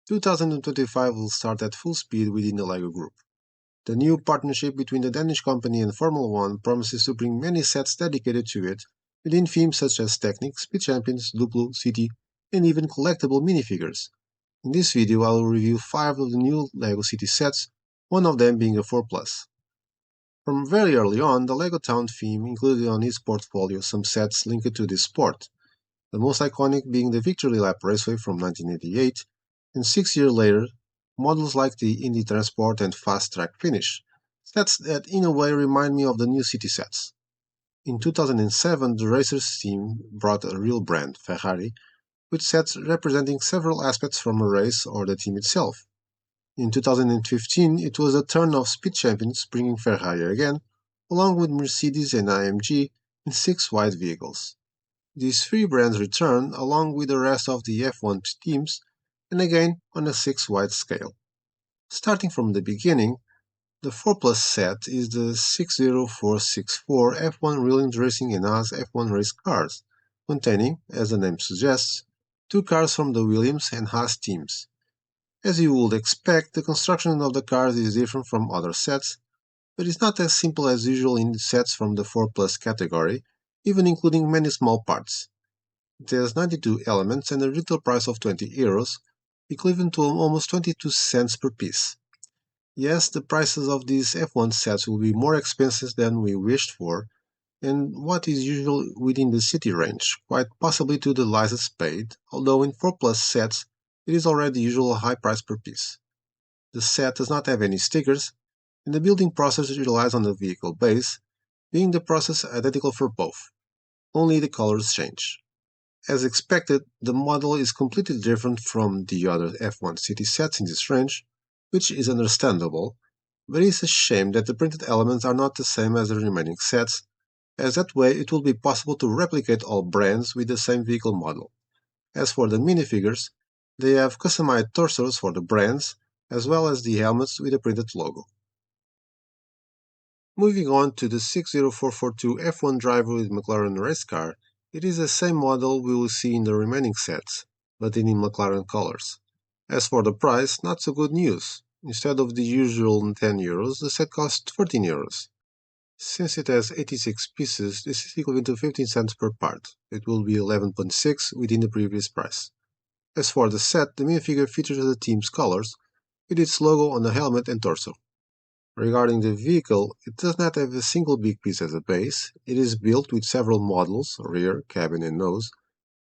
2025 will start at full speed within the LEGO Group. The new partnership between the Danish company and Formula One promises to bring many sets dedicated to it, within themes such as Technic, Speed Champions, Duplo, City, and even collectible minifigures. In this video, I will review 5 of the new LEGO City sets, one of them being a 4 Plus. From very early on, the LEGO Town theme included on its portfolio some sets linked to this sport, the most iconic being the Victory Lap Raceway from 1988, and 6 years later, models like the Indy Transport and Fast Track Finish, sets that in a way remind me of the new City sets. In 2007, the Racers team brought a real brand, Ferrari, with sets representing several aspects from a race or the team itself. In 2015, it was the turn of Speed Champions bringing Ferrari again, along with Mercedes and AMG in 6 white vehicles. These 3 brands return along with the rest of the F1 teams, and again on a 6 white scale. Starting from the beginning, the 4 Plus set is the 60464 F1 Real Racing and Haas F1 Race Cars, containing, as the name suggests, 2 cars from the Williams and Haas teams. As you would expect, the construction of the cars is different from other sets, but it's not as simple as usual in sets from the 4 Plus category, even including many small parts. It has 92 elements and a retail price of €20, equivalent to almost 22 cents per piece. Yes, the prices of these F1 sets will be more expensive than we wished for, and what is usual within the city range, quite possibly to the license paid, although in 4 Plus sets it is already the usual high price per piece. The set does not have any stickers, and the building process relies on the vehicle base, being the process identical for both, only the colors change. As expected, the model is completely different from the other F1 City sets in this range, which is understandable, but it's a shame that the printed elements are not the same as the remaining sets, as that way it will be possible to replicate all brands with the same vehicle model. As for the minifigures, they have customized torsos for the brands, as well as the helmets with a printed logo. Moving on to the 60442 F1 driver with McLaren Race Car, it is the same model we will see in the remaining sets, but in McLaren colors. As for the price, not so good news. Instead of the usual €10, the set costs €14. Since it has 86 pieces, this is equivalent to 15 cents per part. It will be 11.6 within the previous price. As for the set, the minifigure features the team's colors, with its logo on the helmet and torso. Regarding the vehicle, it does not have a single big piece as a base. It is built with several models, rear, cabin and nose,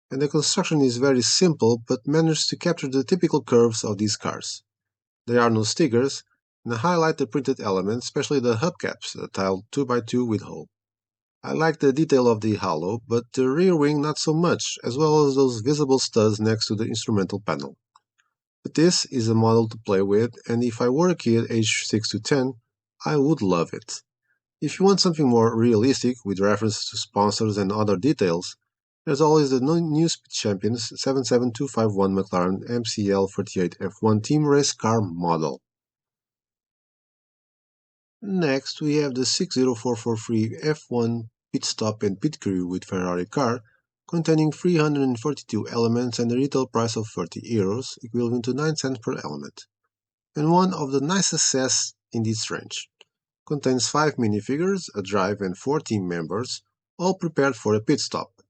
and the construction is very simple but manages to capture the typical curves of these cars. There are no stickers, and I highlight the printed elements, especially the hubcaps, a tiled 2x2 with hole. I like the detail of the halo, but the rear wing not so much, as well as those visible studs next to the instrumental panel. But this is a model to play with, and if I were a kid aged 6 to 10, I would love it. If you want something more realistic, with reference to sponsors and other details, there's always the new Speed Champions 77251 McLaren MCL48 F1 Team Race Car model. Next, we have the 60443 F1 Pit Stop and Pit Crew with Ferrari Car, containing 342 elements and a retail price of €30, equivalent to 9 cents per element, and one of the nicest sets in this range. Contains 5 minifigures, a drive and 4 team members, all prepared for a pit stop.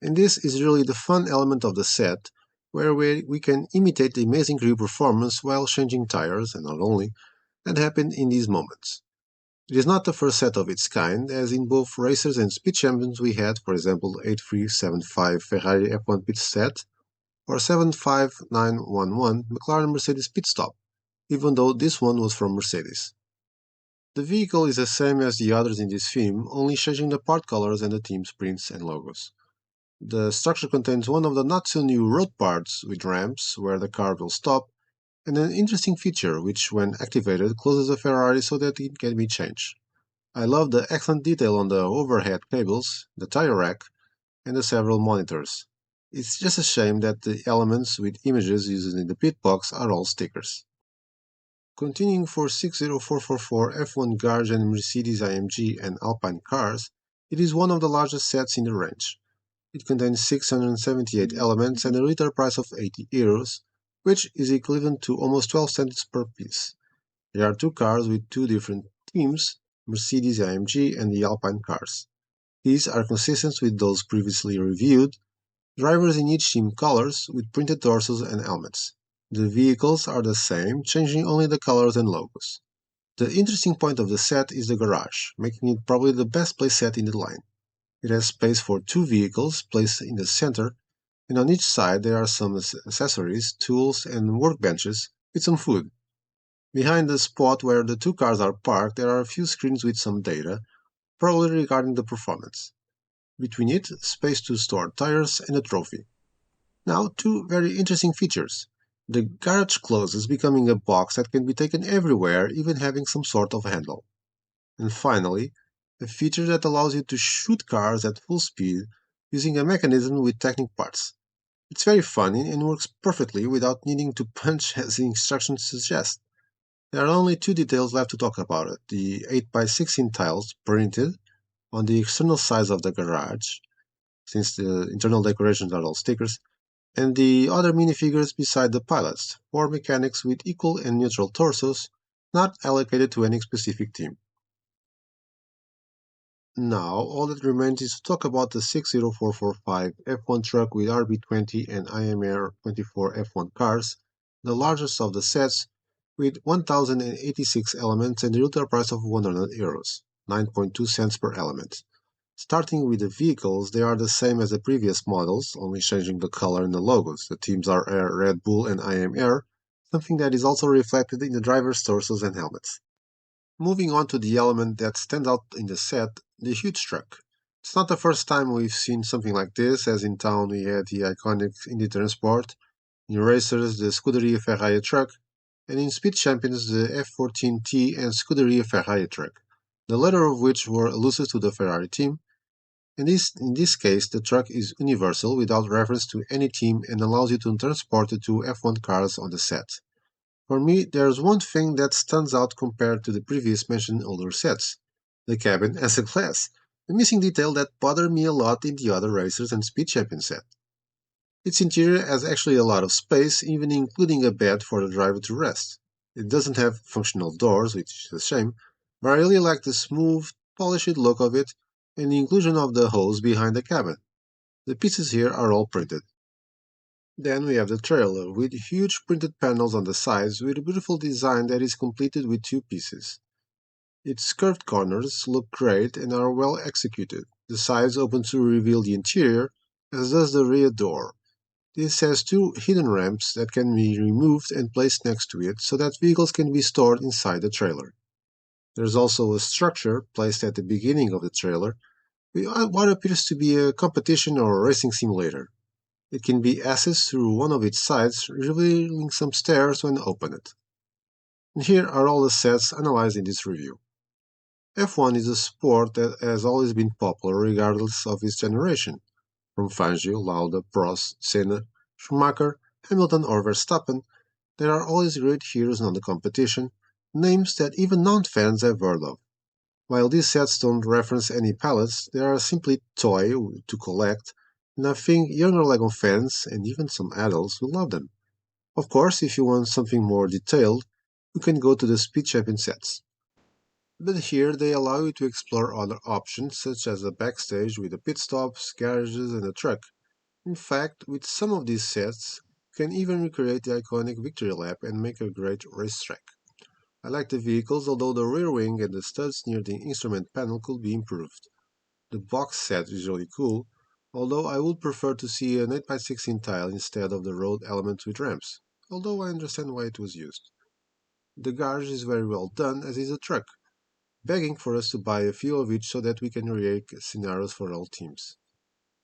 And this is really the fun element of the set, where we can imitate the amazing crew performance while changing tires, and not only, that happen in these moments. It is not the first set of its kind, as in both Racers and Speed Champions we had, for example, 8375 Ferrari F1 Pit Set, or 75911 McLaren Mercedes Pit Stop, even though this one was from Mercedes. The vehicle is the same as the others in this theme, only changing the part colors and the team's prints and logos. The structure contains one of the not-so-new road parts with ramps where the car will stop, and an interesting feature which, when activated, closes the Ferrari so that it can be changed. I love the excellent detail on the overhead cables, the tire rack, and the several monitors. It's just a shame that the elements with images used in the pit box are all stickers. Continuing for 60444 F1 Garage and Mercedes-AMG and Alpine cars, it is one of the largest sets in the range. It contains 678 elements and a retail price of €80, which is equivalent to almost 12 cents per piece. There are two cars with two different teams, Mercedes-AMG and the Alpine cars. These are consistent with those previously reviewed, drivers in each team colors with printed torsos and helmets. The vehicles are the same, changing only the colors and logos. The interesting point of the set is the garage, making it probably the best place set in the line. It has space for two vehicles placed in the center, and on each side there are some accessories, tools, and workbenches with some food. Behind the spot where the two cars are parked, there are a few screens with some data, probably regarding the performance. Between it, space to store tires and a trophy. Now, two very interesting features. The garage closes, becoming a box that can be taken everywhere, even having some sort of handle. And finally, a feature that allows you to shoot cars at full speed using a mechanism with Technic parts. It's very funny and works perfectly without needing to punch as the instructions suggest. There are only two details left to talk about it, the 8x16 tiles printed on the external sides of the garage, since the internal decorations are all stickers, and the other minifigures beside the pilots, four mechanics with equal and neutral torsos, not allocated to any specific team. Now, all that remains is to talk about the 60445 F1 truck with RB20 and IMR 24 F1 cars, the largest of the sets, with 1086 elements and a retail price of €100, 9.2 cents per element. Starting with the vehicles, they are the same as the previous models, only changing the color and the logos. The teams are Red Bull and IMR, something that is also reflected in the drivers' torsos and helmets. Moving on to the element that stands out in the set, the huge truck. It's not the first time we've seen something like this, as in town we had the iconic Indy Transport, in racers the Scuderia Ferrari truck, and in Speed Champions the F14T and Scuderia Ferrari truck, the latter of which were elusive to the Ferrari team. In this case, the truck is universal without reference to any team and allows you to transport the two F1 cars on the set. For me, there's one thing that stands out compared to the previous mentioned older sets. The cabin as a glass, a missing detail that bothered me a lot in the other Racers and Speed Champion set. Its interior has actually a lot of space, even including a bed for the driver to rest. It doesn't have functional doors, which is a shame, but I really like the smooth, polished look of it and the inclusion of the hose behind the cabin. The pieces here are all printed. Then we have the trailer, with huge printed panels on the sides with a beautiful design that is completed with two pieces. Its curved corners look great and are well executed. The sides open to reveal the interior, as does the rear door. This has two hidden ramps that can be removed and placed next to it so that vehicles can be stored inside the trailer. There's also a structure placed at the beginning of the trailer with what appears to be a competition or a racing simulator. It can be accessed through one of its sides, revealing some stairs when opened. And here are all the sets analyzed in this review. F1 is a sport that has always been popular regardless of its generation. From Fangio, Lauda, Prost, Senna, Schumacher, Hamilton or Verstappen, there are always great heroes on the competition, names that even non-fans have heard of. While these sets don't reference any pilots, they are simply toy to collect, and I think younger Lego fans, and even some adults, will love them. Of course, if you want something more detailed, you can go to the Speed Champion sets. But here they allow you to explore other options, such as a backstage with the pit stops, garages, and a truck. In fact, with some of these sets, you can even recreate the iconic victory lap and make a great racetrack. I like the vehicles, although the rear wing and the studs near the instrument panel could be improved. The box set is really cool, although I would prefer to see an 8x16 tile instead of the road element with ramps, although I understand why it was used. The garage is very well done, as is the truck, begging for us to buy a few of each so that we can create scenarios for all teams.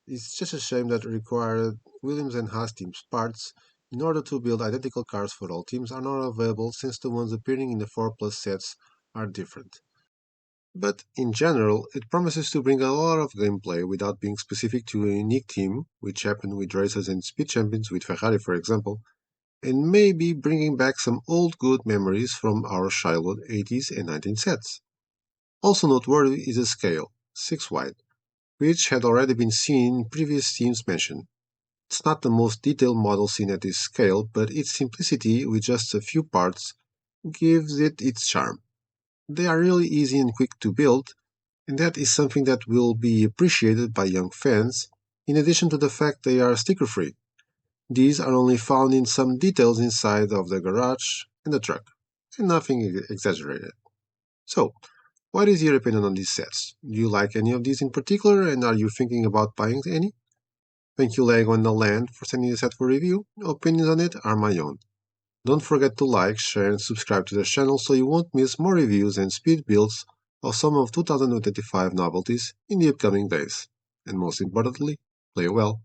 It's just a shame that required Williams and Haas teams parts in order to build identical cars for all teams are not available, since the ones appearing in the 4 Plus sets are different. But in general, it promises to bring a lot of gameplay without being specific to a unique team, which happened with races and Speed Champions with Ferrari for example, and maybe bringing back some old good memories from our childhood 80s and 90s sets. Also noteworthy is the scale, 6 wide, which had already been seen in previous teams mentioned. It's not the most detailed model seen at this scale, but its simplicity with just a few parts gives it its charm. They are really easy and quick to build, and that is something that will be appreciated by young fans, in addition to the fact they are sticker free. These are only found in some details inside of the garage and the truck, and nothing exaggerated. So, what is your opinion on these sets? Do you like any of these in particular, and are you thinking about buying any? Thank you, Lego and the Land, for sending the set for review. Opinions on it are my own. Don't forget to like, share, and subscribe to the channel so you won't miss more reviews and speed builds of some of 2025 novelties in the upcoming days. And most importantly, play well.